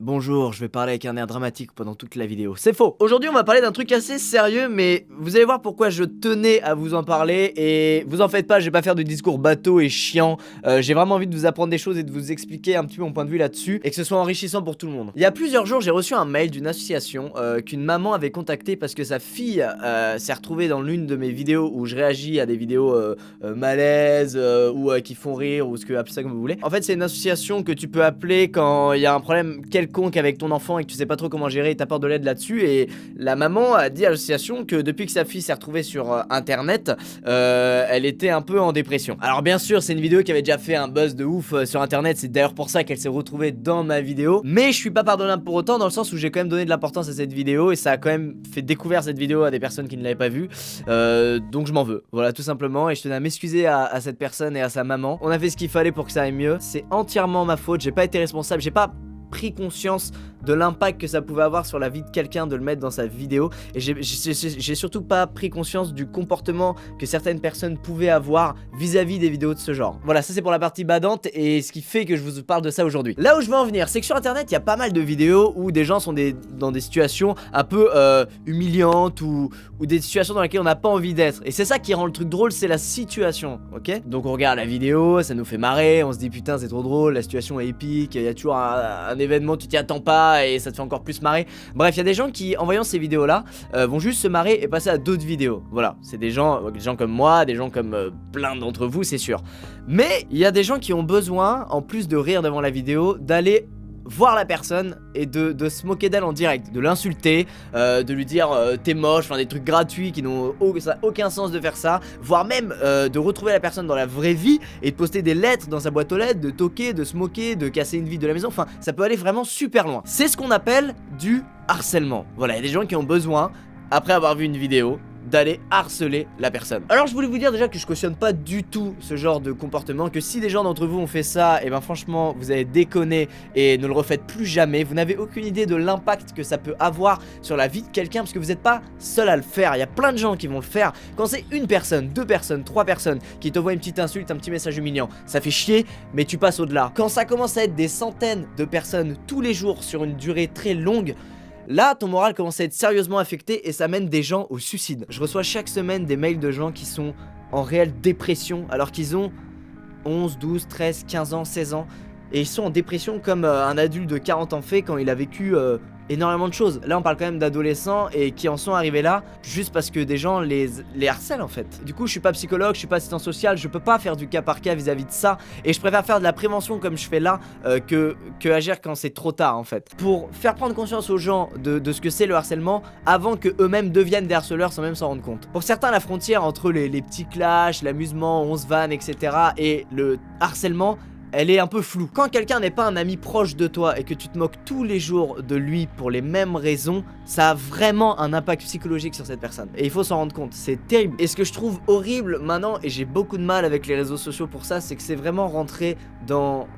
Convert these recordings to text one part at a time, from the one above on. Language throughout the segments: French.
Bonjour, je vais parler avec un air dramatique pendant toute la vidéo. C'est faux. Aujourd'hui, on va parler d'un truc assez sérieux, mais vous allez voir pourquoi je tenais à vous en parler. Et vous en faites pas, je vais pas faire de discours bateau et chiant. J'ai vraiment envie de vous apprendre des choses et de vous expliquer un petit peu mon point de vue là-dessus et que ce soit enrichissant pour tout le monde. Il y a plusieurs jours, j'ai reçu un mail d'une association qu'une maman avait contacté parce que sa fille s'est retrouvée dans l'une de mes vidéos où je réagis à des vidéos malaises ou qui font rire ou ce que appelez ça comme vous voulez. En fait, c'est une association que tu peux appeler quand il y a un problème quelconque avec ton enfant et que tu sais pas trop comment gérer et t'apportes de l'aide là-dessus. Et la maman a dit à l'association que depuis que sa fille s'est retrouvée sur internet, elle était un peu en dépression. Alors bien sûr, c'est une vidéo qui avait déjà fait un buzz de ouf sur internet, c'est d'ailleurs pour ça qu'elle s'est retrouvée dans ma vidéo. Mais je suis pas pardonnable pour autant, dans le sens où j'ai quand même donné de l'importance à cette vidéo et ça a quand même fait découvrir cette vidéo à des personnes qui ne l'avaient pas vue. Donc je m'en veux, voilà, tout simplement. Et je tenais à m'excuser à cette personne et à sa maman. On a fait ce qu'il fallait pour que ça aille mieux. C'est entièrement ma faute, j'ai pas été responsable, j'ai pas pris conscience de l'impact que ça pouvait avoir sur la vie de quelqu'un de le mettre dans sa vidéo. Et j'ai surtout pas pris conscience du comportement que certaines personnes pouvaient avoir vis-à-vis des vidéos de ce genre. Voilà, ça c'est pour la partie badante et ce qui fait que je vous parle de ça aujourd'hui. Là où je veux en venir, c'est que sur internet il y a pas mal de vidéos où des gens sont dans des situations un peu humiliantes ou des situations dans lesquelles on n'a pas envie d'être. Et c'est ça qui rend le truc drôle, c'est la situation, ok? Donc on regarde la vidéo, ça nous fait marrer, on se dit putain c'est trop drôle, la situation est épique, il y a toujours un événement, tu t'y attends pas et ça te fait encore plus marrer. Bref, il y a des gens qui, en voyant ces vidéos là, vont juste se marrer et passer à d'autres vidéos. Voilà, c'est des gens comme moi, des gens comme plein d'entre vous, c'est sûr. Mais il y a des gens qui ont besoin, en plus de rire devant la vidéo, d'aller voir la personne et de se moquer d'elle en direct, de l'insulter, de lui dire t'es moche, enfin des trucs gratuits qui n'ont aucun sens de faire ça, voire même de retrouver la personne dans la vraie vie et de poster des lettres dans sa boîte aux lettres, de toquer, de se moquer, de casser une vitre de la maison, enfin ça peut aller vraiment super loin. C'est ce qu'on appelle du harcèlement. Voilà, il y a des gens qui ont besoin, après avoir vu une vidéo, d'aller harceler la personne. Alors je voulais vous dire déjà que je cautionne pas du tout ce genre de comportement, que si des gens d'entre vous ont fait ça, et ben franchement vous avez déconné et ne le refaites plus jamais. Vous n'avez aucune idée de l'impact que ça peut avoir sur la vie de quelqu'un parce que vous n'êtes pas seul à le faire. Il y a plein de gens qui vont le faire. Quand c'est une personne, deux personnes, trois personnes qui te voient une petite insulte, un petit message humiliant, ça fait chier, mais tu passes au-delà. Quand ça commence à être des centaines de personnes tous les jours sur une durée très longue, là, ton moral commence à être sérieusement affecté et ça mène des gens au suicide. Je reçois chaque semaine des mails de gens qui sont en réelle dépression alors qu'ils ont 11, 12, 13, 15 ans, 16 ans et ils sont en dépression comme un adulte de 40 ans fait quand il a vécu énormément de choses. Là on parle quand même d'adolescents et qui en sont arrivés là juste parce que des gens les harcèlent en fait. Du coup je suis pas psychologue, je suis pas assistant social, je peux pas faire du cas par cas vis-à-vis de ça et je préfère faire de la prévention comme je fais là que agir quand c'est trop tard en fait. Pour faire prendre conscience aux gens de ce que c'est le harcèlement avant que eux-mêmes deviennent des harceleurs sans même s'en rendre compte. Pour certains la frontière entre les petits clashs, l'amusement, on se vanne etc. et le harcèlement, elle est un peu floue. Quand quelqu'un n'est pas un ami proche de toi et que tu te moques tous les jours de lui pour les mêmes raisons, ça a vraiment un impact psychologique sur cette personne. Et il faut s'en rendre compte, c'est terrible. Et ce que je trouve horrible maintenant, et j'ai beaucoup de mal avec les réseaux sociaux pour ça, c'est que c'est vraiment rentré dans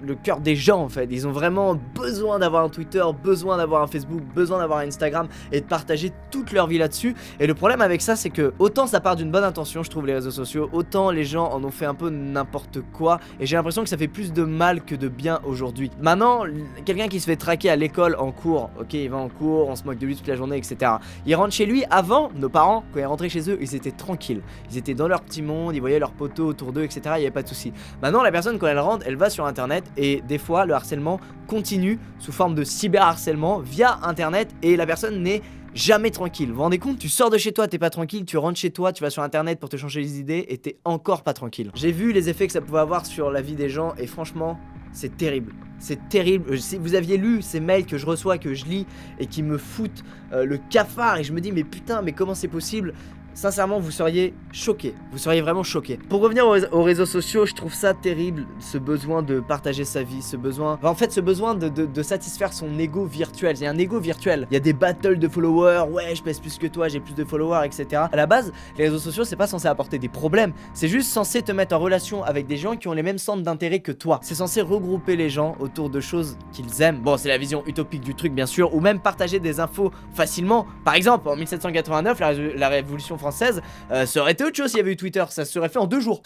le cœur des gens en fait. Ils ont vraiment besoin d'avoir un Twitter, besoin d'avoir un Facebook, besoin d'avoir un Instagram et de partager toute leur vie là-dessus. Et le problème avec ça, c'est que autant ça part d'une bonne intention, je trouve, les réseaux sociaux, autant les gens en ont fait un peu n'importe quoi. Et j'ai l'impression que ça fait plus de mal que de bien aujourd'hui. Maintenant, quelqu'un qui se fait traquer à l'école en cours, ok, il va en cours, on se moque de lui toute la journée, etc. Il rentre chez lui. Avant, nos parents, quand ils rentraient chez eux, ils étaient tranquilles. Ils étaient dans leur petit monde, ils voyaient leurs potos autour d'eux, etc. Il n'y avait pas de souci. Maintenant, la personne, quand elle rentre, elle va sur internet. Et des fois le harcèlement continue sous forme de cyberharcèlement via internet et la personne n'est jamais tranquille. Vous vous rendez compte? Tu sors de chez toi, t'es pas tranquille, tu rentres chez toi, tu vas sur internet pour te changer les idées et t'es encore pas tranquille. J'ai vu les effets que ça pouvait avoir sur la vie des gens et franchement c'est terrible. C'est terrible. Si vous aviez lu ces mails que je reçois, que je lis et qui me foutent le cafard et je me dis mais putain mais comment c'est possible? Sincèrement, vous seriez choqués. Vous seriez vraiment choqués. Pour revenir aux réseaux sociaux, je trouve ça terrible, ce besoin de partager sa vie, ce besoin... Enfin, en fait, ce besoin de satisfaire son ego virtuel. Il y a un ego virtuel. Il y a des battles de followers. Ouais, je pèse plus que toi, j'ai plus de followers, etc. À la base, les réseaux sociaux, c'est pas censé apporter des problèmes. C'est juste censé te mettre en relation avec des gens qui ont les mêmes centres d'intérêt que toi. C'est censé regrouper les gens autour de choses qu'ils aiment. Bon, c'est la vision utopique du truc, bien sûr. Ou même partager des infos facilement. Par exemple, en 1789, la Révolution française, ça aurait été autre chose s'il y avait eu Twitter, ça se serait fait en 2 jours.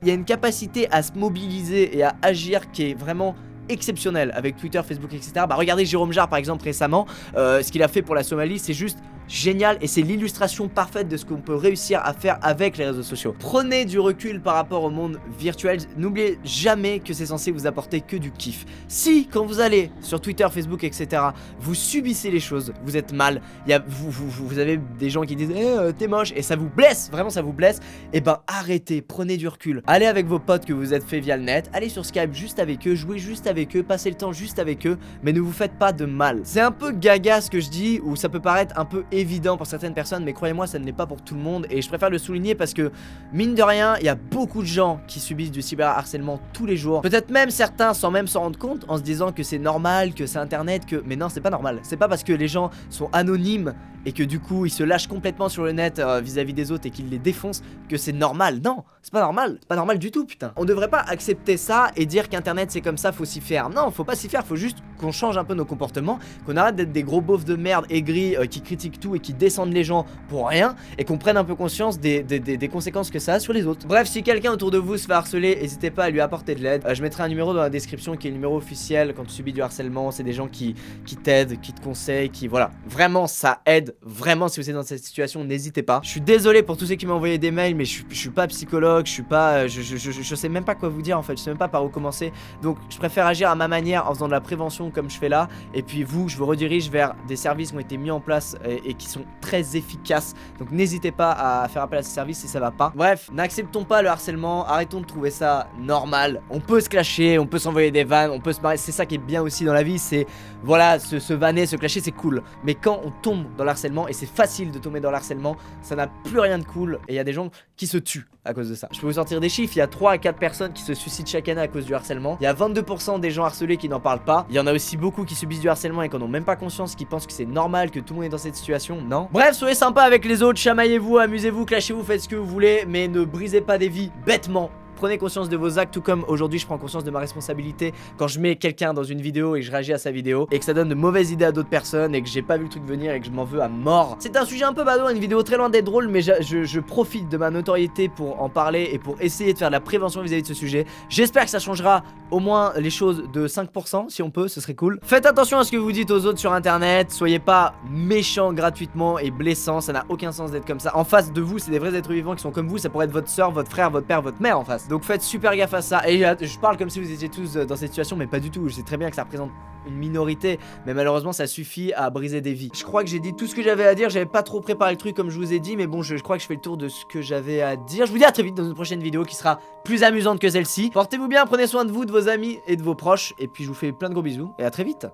Il y a une capacité à se mobiliser et à agir qui est vraiment exceptionnel avec Twitter, Facebook, etc. Bah regardez Jérôme Jarre par exemple récemment, ce qu'il a fait pour la Somalie, c'est juste génial et c'est l'illustration parfaite de ce qu'on peut réussir à faire avec les réseaux sociaux. Prenez du recul par rapport au monde virtuel, n'oubliez jamais que c'est censé vous apporter que du kiff. Si quand vous allez sur Twitter, Facebook, etc. vous subissez les choses, vous êtes mal, vous avez des gens qui disent t'es moche et ça vous blesse, vraiment ça vous blesse, et ben arrêtez, prenez du recul, allez avec vos potes que vous êtes fait via le net, allez sur Skype juste avec eux, jouez juste avec eux, passez le temps juste avec eux, mais ne vous faites pas de mal. C'est un peu gaga ce que je dis, ou ça peut paraître un peu évident pour certaines personnes, mais croyez-moi ça ne l'est pas pour tout le monde, et je préfère le souligner parce que mine de rien, il y a beaucoup de gens qui subissent du cyberharcèlement tous les jours, peut-être même certains sans même s'en rendre compte, en se disant que c'est normal, que c'est internet, que... mais non c'est pas normal, c'est pas parce que les gens sont anonymes et que du coup ils se lâchent complètement sur le net vis-à-vis des autres et qu'ils les défoncent que c'est normal. Non, c'est pas normal du tout putain. On devrait pas accepter ça et dire qu'internet c'est comme ça, faut s'y faire. Non, faut pas s'y faire, faut juste qu'on change un peu nos comportements, qu'on arrête d'être des gros beaufs de merde aigris qui critiquent tout et qui descendent les gens pour rien, et qu'on prenne un peu conscience des conséquences que ça a sur les autres. Bref, si quelqu'un autour de vous se fait harceler, n'hésitez pas à lui apporter de l'aide. Je mettrai un numéro dans la description qui est le numéro officiel quand tu subis du harcèlement. C'est des gens qui t'aident, qui te conseillent, qui voilà, vraiment ça aide, vraiment si vous êtes dans cette situation, n'hésitez pas. Je suis désolé pour tous ceux qui m'ont envoyé des mails, mais je suis pas psychologue, je suis pas, je sais même pas quoi vous dire en fait, je sais même pas par où commencer, donc je préfère agir à ma manière en faisant de la prévention comme je fais là, et puis vous, je vous redirige vers des services qui ont été mis en place et qui sont très efficaces, donc n'hésitez pas à faire appel à ces services si ça va pas. Bref, n'acceptons pas le harcèlement, arrêtons de trouver ça normal, on peut se clasher, on peut s'envoyer des vannes, on peut se marrer, c'est ça qui est bien aussi dans la vie, c'est voilà, se vanner, se clasher c'est cool, mais quand on tombe dans le harcèlement, et c'est facile de tomber dans le harcèlement, ça n'a plus rien de cool, et il y a des gens qui se tuent à cause de ça. Je peux vous sortir des chiffres, il y a 3 à 4 personnes qui se suicident chaque année à cause du harcèlement, il y a 22% des gens harcelés qui n'en parlent pas, il y en a aussi beaucoup qui subissent du harcèlement et qui n'en ont même pas conscience, qui pensent que c'est normal, que tout le monde est dans cette situation, non. Bref, soyez sympa avec les autres, chamaillez-vous, amusez-vous, clashez-vous, faites ce que vous voulez, mais ne brisez pas des vies bêtement. Prenez conscience de vos actes, tout comme aujourd'hui je prends conscience de ma responsabilité quand je mets quelqu'un dans une vidéo et que je réagis à sa vidéo et que ça donne de mauvaises idées à d'autres personnes et que j'ai pas vu le truc venir et que je m'en veux à mort. C'est un sujet un peu badaud, une vidéo très loin d'être drôle, mais je profite de ma notoriété pour en parler et pour essayer de faire de la prévention vis-à-vis de ce sujet. J'espère que ça changera au moins les choses de 5%, si on peut, ce serait cool. Faites attention à ce que vous dites aux autres sur internet, soyez pas méchants gratuitement et blessants, ça n'a aucun sens d'être comme ça. En face de vous, c'est des vrais êtres vivants qui sont comme vous, ça pourrait être votre soeur, votre frère, votre père, votre mère en face. Donc faites super gaffe à ça. Et je parle comme si vous étiez tous dans cette situation, mais pas du tout. Je sais très bien que ça représente une minorité, mais malheureusement ça suffit à briser des vies. Je crois que j'ai dit tout ce que j'avais à dire, j'avais pas trop préparé le truc comme je vous ai dit, mais bon je crois que je fais le tour de ce que j'avais à dire. Je vous dis à très vite dans une prochaine vidéo qui sera plus amusante que celle-ci. Portez-vous bien, prenez soin de vous, de vos amis et de vos proches, et puis je vous fais plein de gros bisous et à très vite.